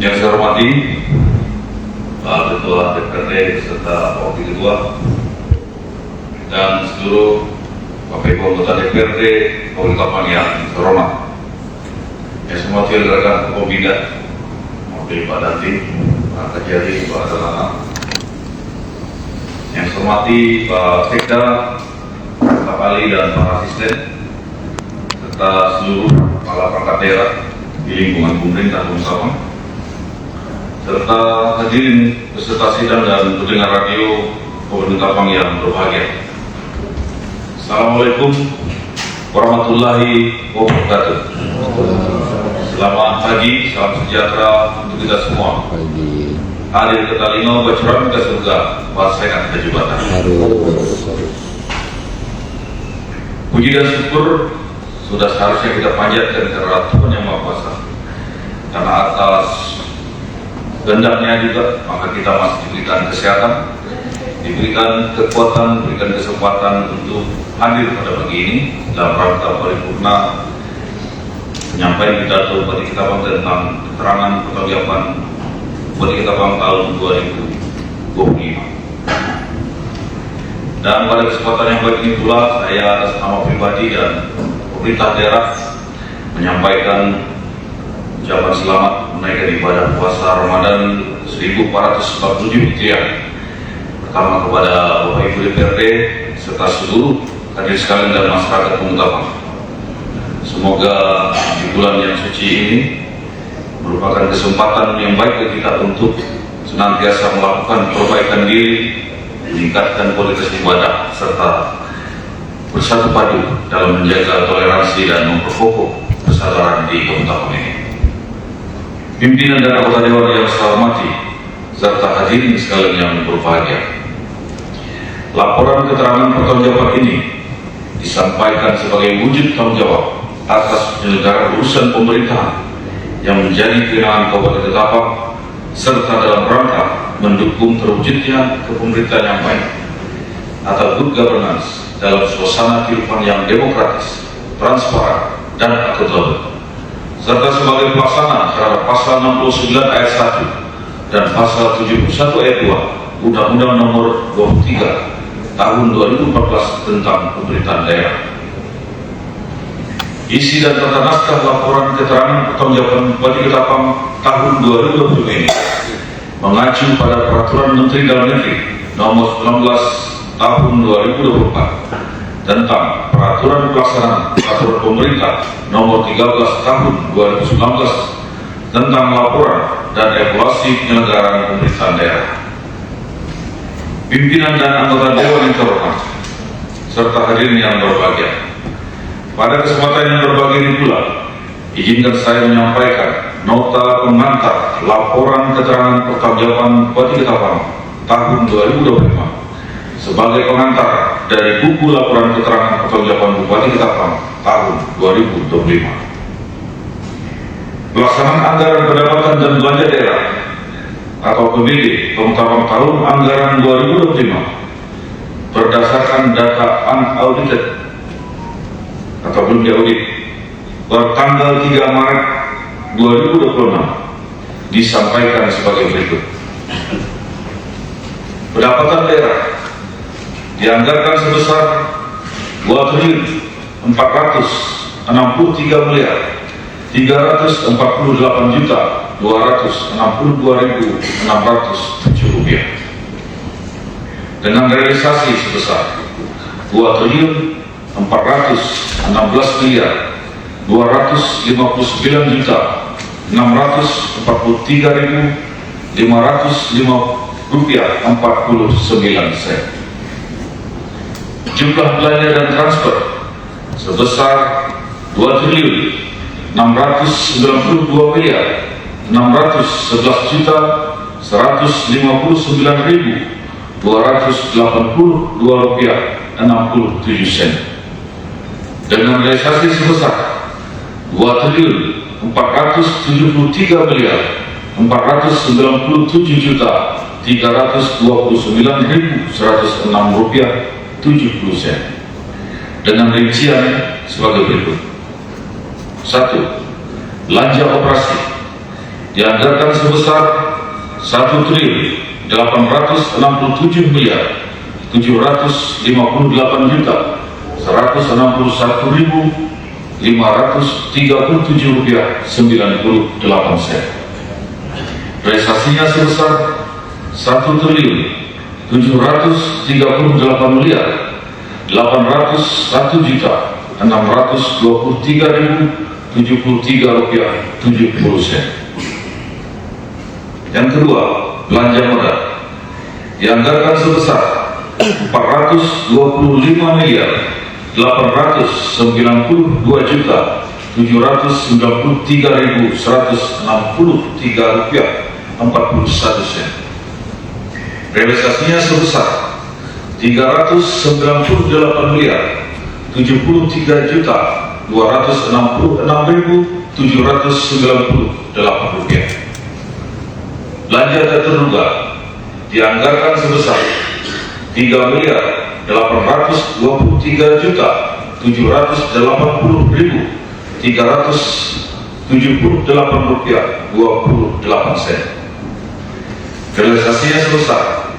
Yang saya hormati Pak Ketua DPRD serta Wakil Ketua dan seluruh Bapak Ibu anggota DPRD, Wakil Ketua yang terhormat. Yang saya hormati rekan Pembina, Pak Danti, Pak Kajari, Pak Dalana. Yang saya hormati Pak Sekda, Pak Ali dan Pak Asisten, serta seluruh kepala perangkat daerah di lingkungan pemerintah Kabupaten, serta hadirin peserta sidang dan pendengar radio Kabupaten Tapang yang berbahagia. Assalamualaikum warahmatullahi wabarakatuh. Selamat pagi, salam sejahtera untuk kita semua. Hadir ke Talino, bacuran ke surga, pasangan ke jembatan. Puji dan syukur sudah seharusnya kita panjatkan kepada Tuhan Yang Maha Kuasa. Karena atas kehendaknya juga, maka kita masih diberikan kesehatan, diberikan kekuatan, diberikan kesempatan untuk hadir pada pagi ini dalam rangka paripurna menyampaikan pidato Bupati Ketapang tentang keterangan pertanggungjawaban Bupati Ketapang tahun 2025. Dan pada kesempatan yang baik ini pula, saya atas nama pribadi dan pemerintah daerah menyampaikan ucapan selamat menaikkan ibadah puasa Ramadan 1447 Hijriah. Pertama kepada Bapak Ibu DPRD serta seluruh hadirin sekalian dan masyarakat Pemutapang. Semoga di bulan yang suci ini merupakan kesempatan yang baik bagi kita untuk senantiasa melakukan perbaikan diri, meningkatkan kualitas ibadah, serta bersatu padu dalam menjaga toleransi dan memperkokoh persaudaraan di Kabupaten ini. Pimpinan dan anggota dewan yang saya hormati, serta hadirin sekalian yang berbahagia. Laporan keterangan pertanggungjawaban ini disampaikan sebagai wujud tanggung jawab atas penyelenggaraan urusan pemerintahan yang menjadi kewenangan Kabupaten Ketapang, serta dalam rangka mendukung terwujudnya kepemerintahan yang baik atau good governance dalam suasana kehidupan yang demokratis, transparan, dan akuntabel, serta sebagai pelaksana terhadap pasal 69 ayat 1 dan pasal 71 ayat 2 Undang-Undang Nomor 23 Tahun 2014 tentang pemerintahan daerah. Isi dan tata naskah laporan keterangan pertanggungjawaban Bupati Ketapang tahun 2020 ini mengacu pada Peraturan Menteri Dalam Negeri Nomor 19 Tahun 2024 tentang Peraturan Pelaksanaan Peraturan Pemerintah Nomor 13 Tahun 2019 tentang laporan dan evaluasi penyelenggaraan pemerintahan daerah. Pimpinan dan anggota dewan yang terhormat, serta hadirin yang berbahagia. Pada kesempatan yang berbahagia ini pula, izinkan saya menyampaikan nota pengantar laporan keterangan pertanggungjawaban Bupati Ketapang tahun 2025 sebagai pengantar dari buku laporan keterangan pertanggungjawaban Bupati Ketapang tahun 2025. Pelaksanaan anggaran pendapatan dan belanja daerah atau PBD Ketapang tahun anggaran 2025 berdasarkan data unaudited atau belum diaudit bertanggal 3 Maret 2026 disampaikan sebagai berikut. Pendapatan daerah dianggarkan sebesar 2.463.348.607 rupiah dengan realisasi sebesar 2.411.249.550 Jumlah belanja dan transfer sebesar 2.629.287 dengan realisasi sebesar 2.473.497.329.106 rupiah 70 sen dengan rincian sebagai berikut. 1. Belanja operasi dianggarkan sebesar 1.761.537.98. Realisasinya sebesar 1.823.623.73 Yang kedua, belanja modal dianggarkan sebesar 492.892.193.163 Realisasinya sebesar 393.266.798 Belanja tak terduga dianggarkan sebesar 3.823.378.28. Realisasinya sebesar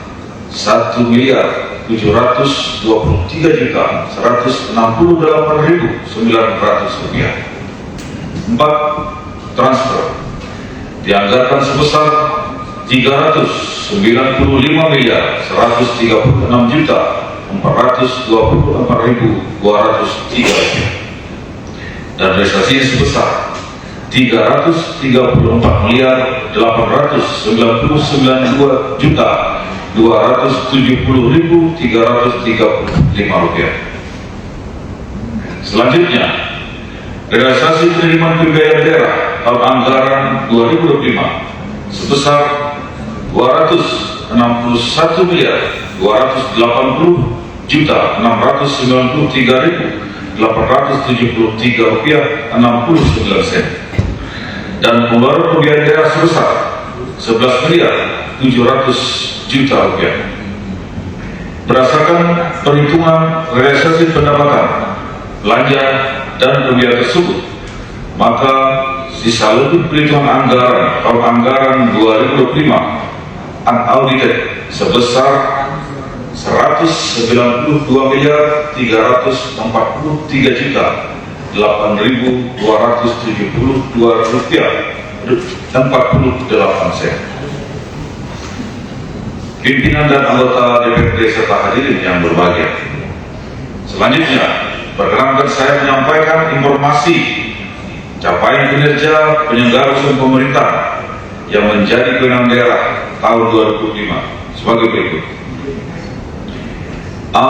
1.723.168.900 4. Transfer dianggarkan sebesar 396.424.203 dan realisasinya sebesar 399.270.335 Selanjutnya, realisasi penerimaan pembiayaan daerah tahun anggaran 2025 sebesar 260.293.873.69 dan pengeluaran pembiayaan daerah sebesar 11.700.000.000 berdasarkan perhitungan realisasi pendapatan, belanja, dan pembiayaan tersebut, maka sisa lebih perhitungan anggaran tahun anggaran 2025 unaudited sebesar 192.334.272.48. Pimpinan dan anggota DPRD serta hadirin yang berbahagia, selanjutnya perkenankan saya menyampaikan informasi capaian kinerja penyelenggara usaha pemerintah yang menjadi kewenangan daerah tahun 2005 sebagai berikut. A.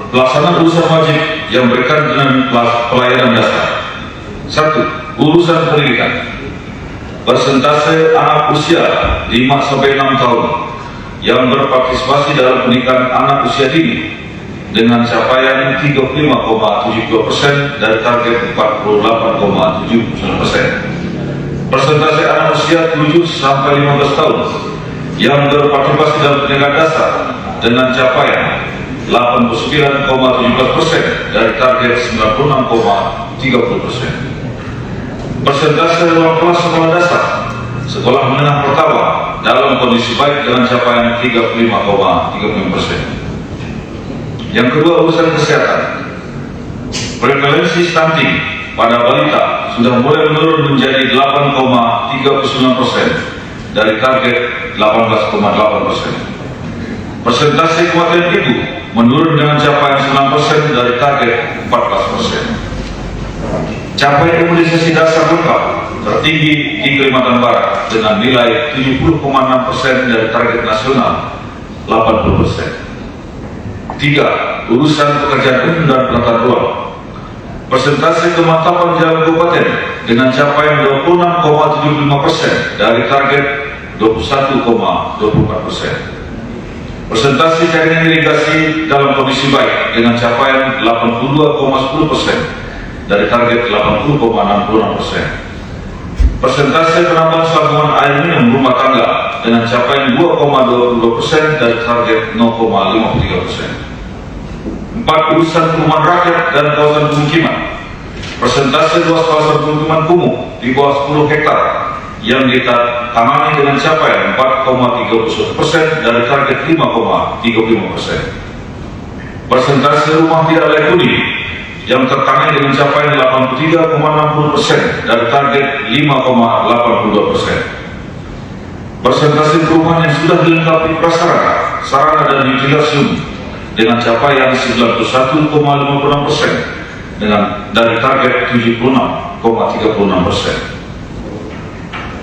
Pelaksanaan urusan wajib yang berkaitan dengan pelayanan dasar. 1. Urusan pendidikan. Persentase anak usia 5-6 tahun yang berpartisipasi dalam pendidikan anak usia dini dengan capaian 35,72% dari target 48,79%. Persentase anak usia 7-15 tahun yang berpartisipasi dalam pendidikan dasar dengan capaian 89,17% dari target 96,30%. Persentase ruang kelas sekolah dasar sekolah menengah pertama dalam kondisi baik dengan capaian 35,35%. Yang kedua, urusan kesehatan. Prevalensi stunting pada balita sudah mulai menurun menjadi 8,39% dari target 18,8%. Persentase kematian ibu menurun dengan capaian 9% dari target 14%. Capaian imunisasi dasar lengkap tertinggi di Kalimantan Barat dengan nilai 70,6% dari target nasional 80%. 3. Urusan pekerjaan umum dan penata ruang. Persentase kemantapan jalan kabupaten dengan capaian 26,75% dari target 21,24%. Persentase jaringan irigasi dalam kondisi baik dengan capaian 82,10% dari target 80,66%. Persentase penambahan sambungan air minum rumah tangga dengan capaian 2,22% dari target 0,53%. 4. Urusan perumahan rakyat dan kawasan pemukiman. Persentase luas kawasan pemukiman kumuh di bawah 10 hektar yang tangani dengan capaian 4,31% dari target 5,35%. Persentase rumah tidak layak huni yang tertangani dengan capaian 83,60% dari target 5,82%. Persentase perumahan yang sudah dilengkapi prasarana, sarana dan utilasium dengan capaian 91,56% dari target 76,36%.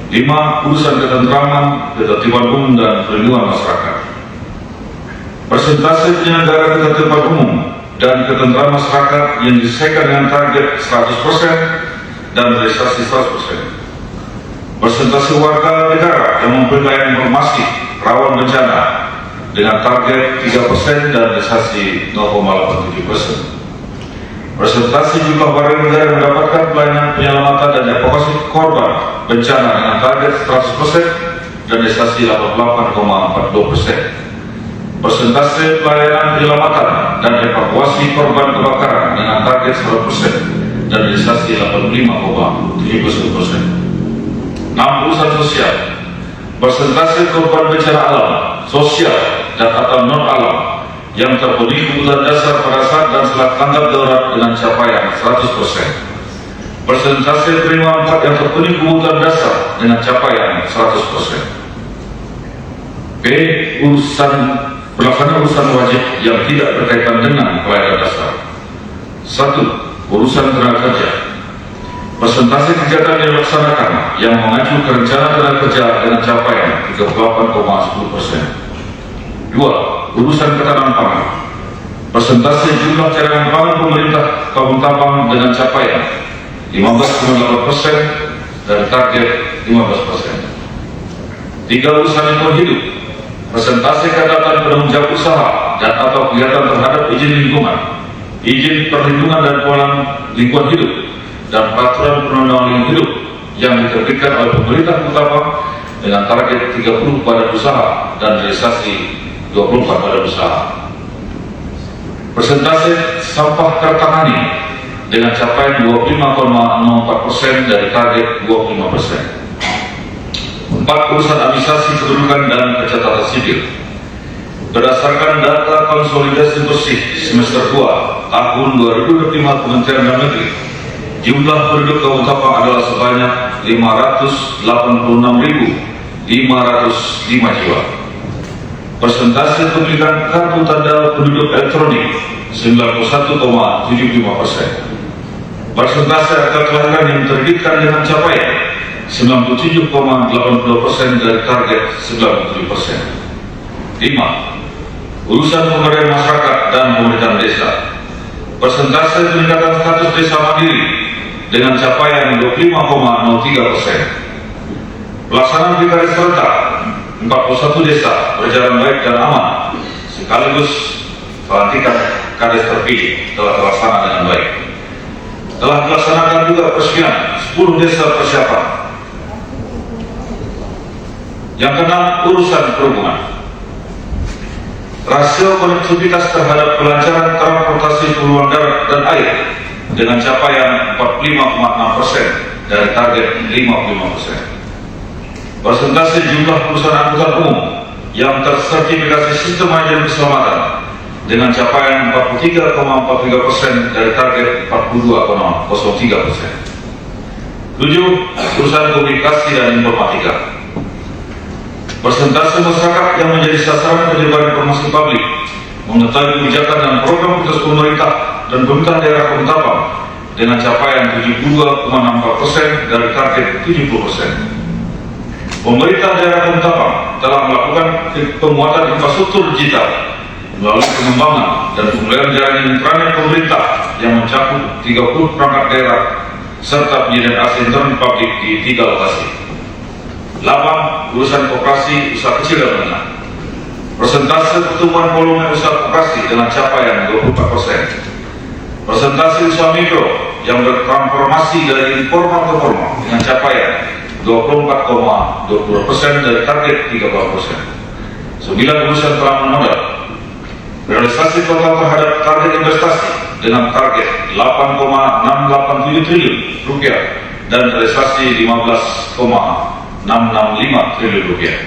5. Urusan ketentraman, ketertiban umum dan perlindungan masyarakat. Persentase penyelenggara ketertiban umum dan ketentraman masyarakat yang diselesaikan dengan target 100% dan realisasi 100%. Persentase warga negara yang mempunyai informasi rawan bencana dengan target 3% dan realisasi 0,87%. Persentase jumlah warga negara yang mendapatkan pelayanan penyelamatan dan evakuasi korban bencana dengan target 100% dan realisasi 88,42%. Persentase pelayanan penyelamatan dan evakuasi korban kebakaran dengan target 100% dan realisasi 85,71%. 6. Urusan sosial. Persentase korban bencana alam, sosial dan atau non alam yang terpenuhi kebutuhan dasar pada saat dan setelah tanggap darurat dengan capaian 100%. Persentase penerima manfaat yang terpenuhi kebutuhan dasar dengan capaian 100%. B. Pelaksanaan urusan wajib yang tidak berkaitan dengan pelayanan dasar. 1. Urusan tenaga kerja. Persentase kegiatan yang dilaksanakan yang mengacu ke rencana tenaga kerja dengan capaian 38,10%. 2. Urusan ketahanan pangan. Persentase jumlah cadangan pangan pemerintah Kabupaten Tabang dengan capaian 15,8% dari target 15%. 3. Urusan lingkungan hidup. Persentase kedapatan penanggung jawab usaha dan atau kegiatan terhadap izin lingkungan, izin perlindungan dan pengelolaan lingkungan hidup dan peraturan perundang-undangan lingkungan hidup yang diterbitkan oleh pemerintah Kabupaten Tabang dengan target 30 pada usaha dan realisasi 24 pada usaha. Persentase sampah tertangani dengan capaian 25,04% dari target 25%. 4. Urusan administrasi kependudukan dan pencatatan sipil. Berdasarkan data konsolidasi bersih semester 2 tahun 2025 Kementerian Dalam Negeri, jumlah penduduk Kabupaten Tabang adalah sebanyak 586.505 jiwa. Persentase pemilikan kartu tanda penduduk elektronik 91,75%. Persentase akta kelahiran yang diterbitkan dengan capaian 97,82% dari target 97%. 5. Urusan pemberdayaan masyarakat dan pemerintahan desa. Persentase peningkatan status desa mandiri dengan capaian 25,03%. Pelaksanaan pilkada serentak 41 desa berjalan baik dan aman, sekaligus pelantikan kades terpilih telah terlaksana dengan baik. Telah dilaksanakan juga peresmian 10 desa persiapan. Yang keenam, urusan perhubungan. Rasio konektivitas terhadap kelancaran transportasi peluang darat dan air dengan capaian 45,6% dari target 55%. Persentase jumlah perusahaan angkutan umum yang tersertifikasi sistem manajemen keselamatan dengan capaian 43,43% dari target 42,03%. 7. Urusan komunikasi dan informatika. Persentase masyarakat yang menjadi sasaran penyebaran informasi publik mengetahui kebijakan dan program khusus pemerintah dan pemerintah daerah Kabupaten Tabang dengan capaian 72,64% dari target 70%. Pemerintah daerah Kabupaten Tabang telah melakukan penguatan infrastruktur digital melalui pengembangan dan pemeliharaan jaringan intranet pemerintah yang mencakup 30 perangkat daerah serta penyediaan akses internet publik di 3 lokasi. 8. Urusan koperasi usaha kecil dan menengah. Persentase pertumbuhan volume usaha koperasi dengan capaian 24%. Persentase usaha mikro yang bertransformasi dari informal ke formal dengan capaian 24,20% dari target 30%. 9. Urusan penanaman modal. Realisasi total terhadap target investasi dengan target 8,687 triliun rupiah dan realisasi 15,08 triliun rupiah.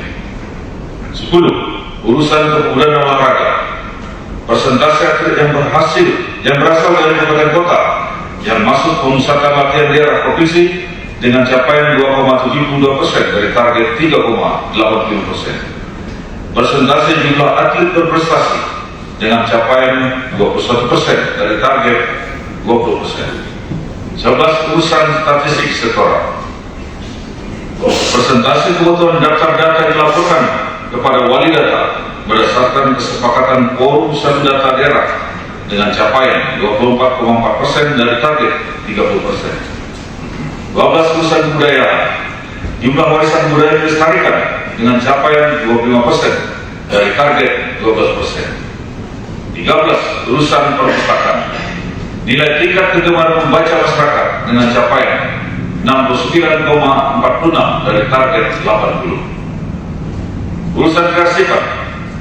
10. Urusan kepemudaan dan olahraga. Persentase atlet yang berasal dari kabupaten kota yang masuk pemusatan latihan daerah provinsi dengan capaian 2,72% dari target 3,80%. Persentase jumlah atlet berprestasi dengan capaian 21% dari target 20%. 11. Urusan statistik sektoral. Persentase kebutuhan daftar data dilaporkan kepada wali data berdasarkan kesepakatan forum satu data daerah dengan capaian 24,4% dari target 30%. 12. Urusan kebudayaan. Jumlah warisan budaya dilestarikan dengan capaian 25% dari target 12%. 13. Urusan perpustakaan. Nilai tingkat kegemaran membaca masyarakat dengan capaian 69,46 dari target 80. Urusan kearsipan.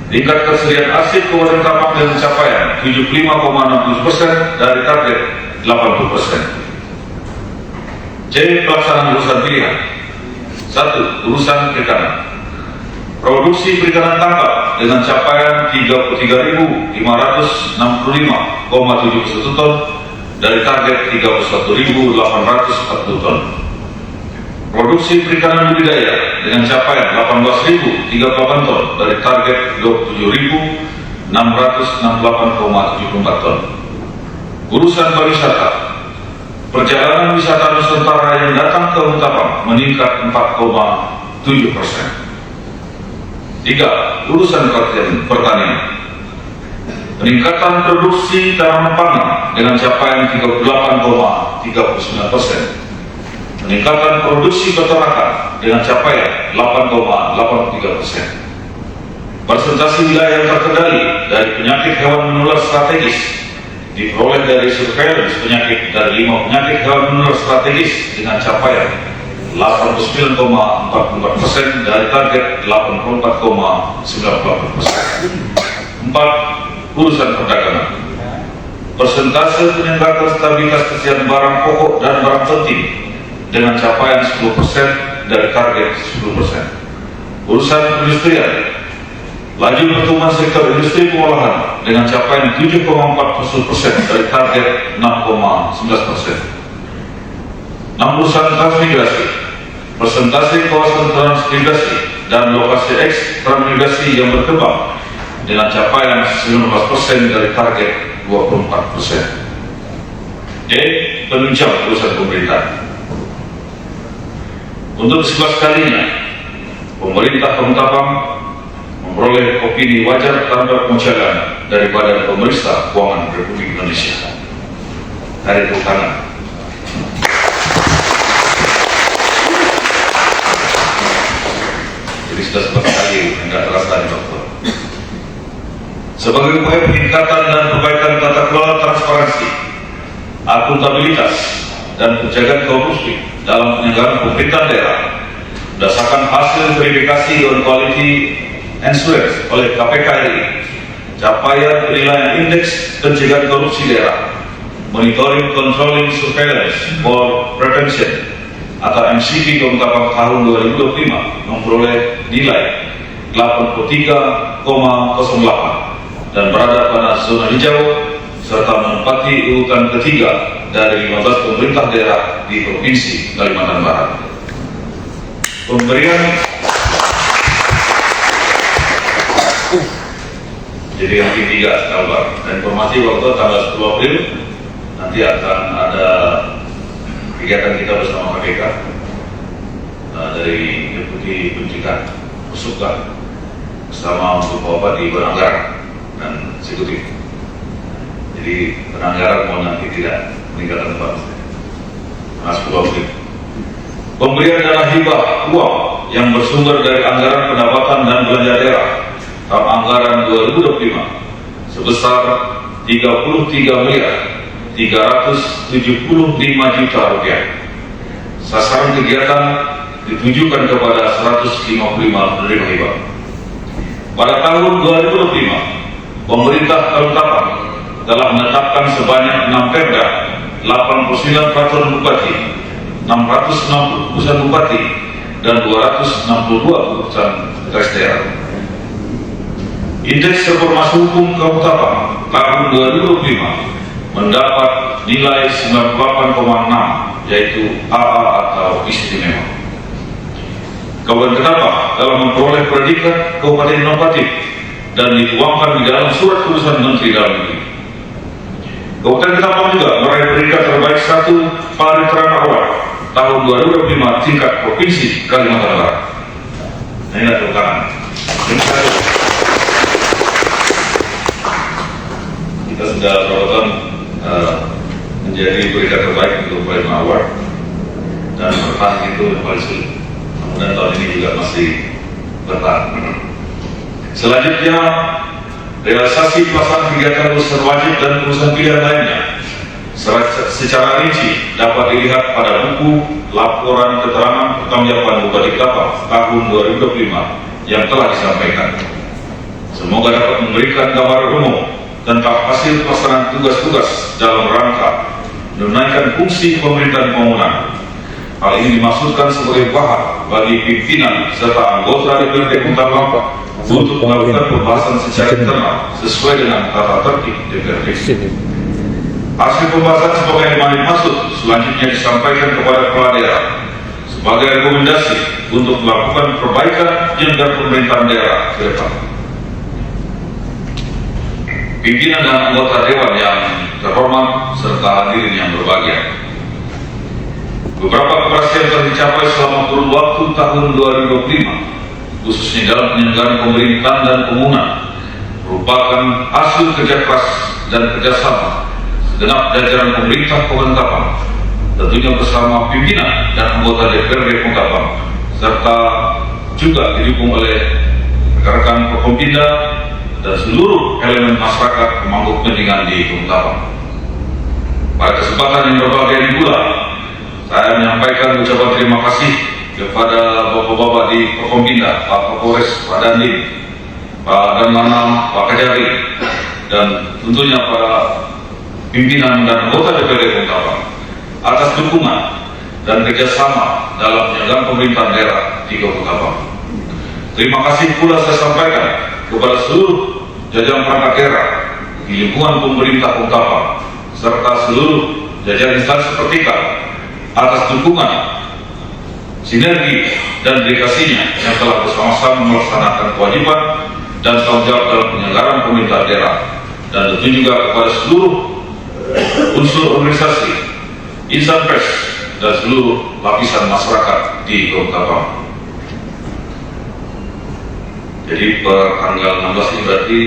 Tingkat ketersediaan arsip Kabupaten Tapang dengan capaian 75,60% dari target 80%. C. Pelaksanaan urusan pilihan. 1. Urusan perikanan. Produksi perikanan tangkap dengan capaian 33.565,71 ton dari target 31.840 ton. Produksi perikanan budidaya dengan capaian 18.038 ton dari target 27.668,74 ton. Urusan pariwisata. Perjalanan wisata Nusantara yang datang ke Tapang meningkat 4,7%. 3. Urusan pertanian. Peningkatan produksi tanaman pangan dengan capaian 38,39%. Peningkatan produksi peternakan dengan capaian 8,83%. Persentase wilayah yang terkendali dari penyakit hewan menular strategis diperoleh dari surveillance penyakit dari 5 penyakit hewan menular strategis dengan capaian 89,44% dari target 84,98%. 4. Urusan perdagangan. Persentase peningkatan stabilitas kesehatan barang pokok dan barang penting dengan capaian 10% dari target 10%. Urusan perindustrian. Laju pertumbuhan sektor industri pengolahan dengan capaian 7,40% dari target 6,11%. 6. Urusan transmigrasi. Persentase kawasan transmigrasi dan lokasi eks transmigrasi yang berkembang dengan capaian 19% dari target 24%. E. Penunjang urusan pemerintah. Untuk ke-11 kalinya, pemerintah Kabupaten Tapang memperoleh opini wajar tanpa pengucapan dari Badan Pemeriksa Keuangan Republik Indonesia. Hari tepuk tangan. Jadi sudah 11 kali tidak terasa di dokter. Sebagai upaya peningkatan dan perbaikan tata kelola transparansi, akuntabilitas, dan penjagaan korupsi dalam penyelenggaraan pemerintahan daerah berdasarkan hasil verifikasi on quality assurance oleh KPK RI, capaian penilaian indeks pencegahan korupsi daerah, monitoring controlling surveillance for prevention atau MCP Kabupaten tahun 2025 memperoleh nilai 83,08 dan berada pada zona hijau serta menempati urutan ketiga dari 15 pemerintah daerah di Provinsi Kalimantan Barat. Pemberian jadi yang ketiga kabar dan informasi waktu tanggal 10 April nanti akan ada kegiatan kita bersama KPK dari Deputi Pencegahan Persuka bersama untuk Bapak di Penanggaran dan Eksekutif. Jadi penanggaran mau nanti tidak meninggalkan tempat. Nah, 10 April. Pemberian dana hibah uang yang bersumber dari anggaran pendapatan dan belanja daerah tahun anggaran 2025 sebesar 33.375 juta rupiah. Sasaran kegiatan ditujukan kepada 155 penerima hibah. Pada tahun 2025, pemerintah Kabupaten Tapang telah menetapkan sebanyak 6 perda, 89 peraturan bupati, 660 keputusan bupati, dan 262 keputusan sekretaris daerah. Indeks reformasi hukum Kabupaten tahun 2025 mendapat nilai 98,6, yaitu AA atau istimewa. Kabupaten Ketapang dalam memperoleh predikat Kabupaten Inovatif dan dituangkan di dalam surat keputusan Menteri Dalam Negeri. Kabupaten Ketapang juga meraih predikat terbaik 1 Panitiaan Award tahun 2005 tingkat Provinsi Kalimantan Barat. Nah, ini tepuk tangan. Kita sudah berapa tahun menjadi predikat terbaik untuk Panitiaan Award, dan bertahan itu yang paling sulit. Dan tahun ini juga masih bertahan. Selanjutnya, realisasi pelaksanaan kegiatan urusan wajib dan urusan pilihan lainnya secara rinci dapat dilihat pada buku laporan keterangan pertanggungjawaban Bupati Ketapang tahun 2025 yang telah disampaikan. Semoga dapat memberikan gambaran umum tentang hasil pelaksanaan tugas-tugas dalam rangka menunaikan fungsi pemerintahan pembangunan. Hal ini dimaksudkan sebagai bahan bagi pimpinan serta anggota DPRD Ketapang untuk melakukan pembahasan secara internal sesuai dengan tata tertib DPRD. Hasil pembahasan sebagaimana dimaksud selanjutnya disampaikan kepada kepala daerah sebagai rekomendasi untuk melakukan perbaikan jenjang pemerintahan daerah ke depan. Pimpinan dan anggota dewan yang terhormat serta hadirin yang berbahagia, beberapa keberhasilan telah dicapai selama kurun waktu tahun 2025, khususnya dalam penyelenggaraan pemerintahan dan pembangunan, merupakan hasil kerja keras dan kerjasama segenap jajaran pemerintah Kabupaten Ketapang, tentunya bersama pimpinan dan anggota DPRD Ketapang, serta juga didukung oleh rekan-rekan Forkompinda dan seluruh elemen masyarakat pemangku kepentingan di Ketapang. Pada kesempatan yang berbahagia ini pula, saya menyampaikan ucapan terima kasih kepada bapak-bapak di Forkompinda, Pak Kapolres, Pak Dandim, Pak Danlanam, Pak Kajari, dan tentunya para pimpinan dan anggota DPRD Ketapang atas dukungan dan kerjasama dalam penyelenggaraan pemerintahan daerah di Kabupaten Ketapang. Terima kasih pula saya sampaikan kepada seluruh jajaran perangkat daerah di lingkungan pemerintah Ketapang serta seluruh jajaran instansi vertikal atas dukungan, sinergi, dan dedikasinya yang telah bersama-sama melaksanakan kewajiban dan tanggung jawab dalam penyelenggaraan pemerintahan daerah, dan tentu juga kepada seluruh unsur organisasi, insan pers, dan seluruh lapisan masyarakat di Kabupaten. Jadi per tanggal 16 ini berarti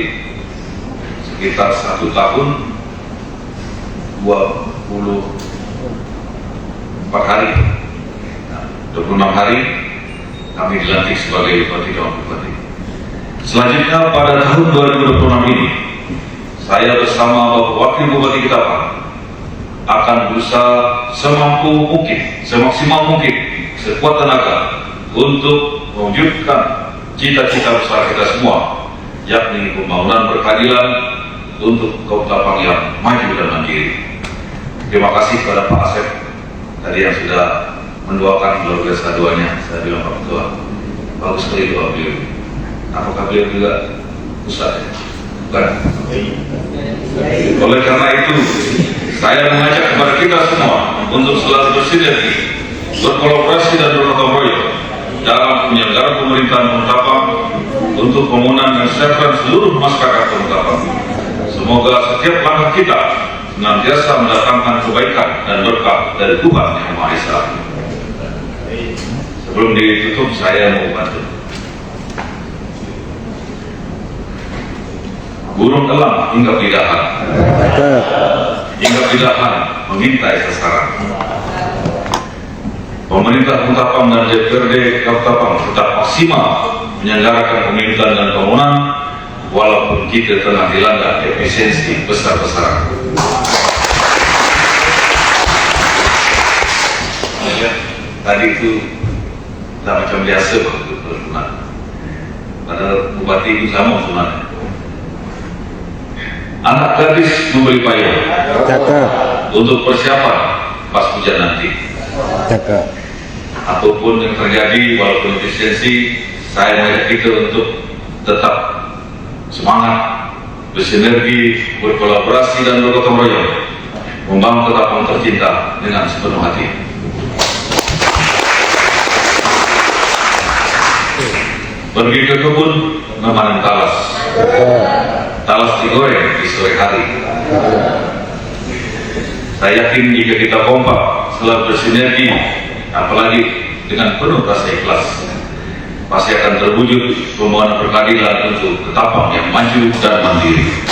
sekitar 1 tahun 24 hari, 26 hari kami dilantik sebagai Bupati dan Bupati. Selanjutnya pada tahun 2026 ini, saya bersama Bapak Wakil Bupati Ketapang akan berusaha semampu mungkin, semaksimal mungkin, sekuat tenaga untuk mewujudkan cita-cita besar kita semua, yakni pembangunan berkeadilan untuk Ketapang yang maju dan mandiri. Terima kasih kepada Pak Asep tadi yang sudah mendoakan luar biasa doanya. Saya bilang Pak Ketua, bagus sekali doa beliau. Apakah beliau juga pusat? Bukan. Oleh karena itu, saya mengajak kepada kita semua untuk selalu bersinergi, berkolaborasi dan bergotong royong dalam penyelenggaraan pemerintahan Ketapang untuk pembangunan dan kesejahteraan seluruh masyarakat Ketapang. Semoga setiap langkah kita senantiasa mendatangkan kebaikan dan berkah dari Tuhan Yang Maha Esa. Sebelum ditutup, saya mau bantu. Burung elang hinggap di dahan, hinggap di dahan mengintai sasaran. Pemerintah Ketapang dan DPRD Ketapang tetap maksimal menyelenggarakan pemerintahan dan pembangunan walaupun kita tengah dilanda efisiensi besar-besaran. Tadi itu tak macam biasa padahal bupati itu sama sebenarnya. Anak gadis membeli payung untuk persiapan pas hujan nanti. apapun yang terjadi, walaupun efisiensi, saya mengajak kita untuk tetap semangat, bersinergi, berkolaborasi dan bergotong royong membangun Ketapang tercinta dengan sepenuh hati. Pergi ke kebun memanen talas, talas digoreng di sore hari. Saya yakin jika kita kompak, selalu bersinergi, apalagi dengan penuh rasa ikhlas, pasti akan terwujud pembangunan berkeadilan untuk Ketapang yang maju dan mandiri.